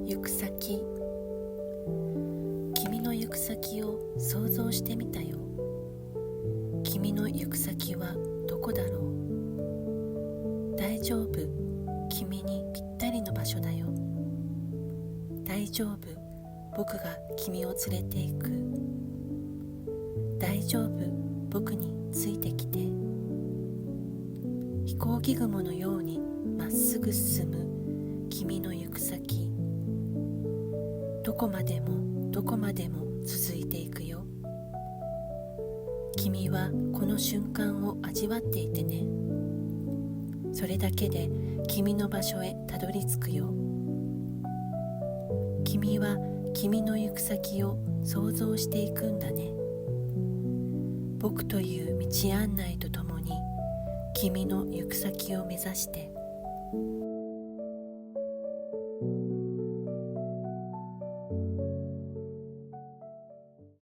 行く先。君の行く先を想像してみたよ。君の行く先はどこだろう。大丈夫、君にぴったりの場所だよ。大丈夫、僕が君を連れて行く。大丈夫、僕についてきて。飛行機雲のようにまっすぐ進む君の行く先。どこまでもどこまでも続いていくよ。君はこの瞬間を味わっていてね。それだけで君の場所へたどり着くよ。君は君の行く先を想像していくんだね。僕という道案内とともに君の行く先を目指して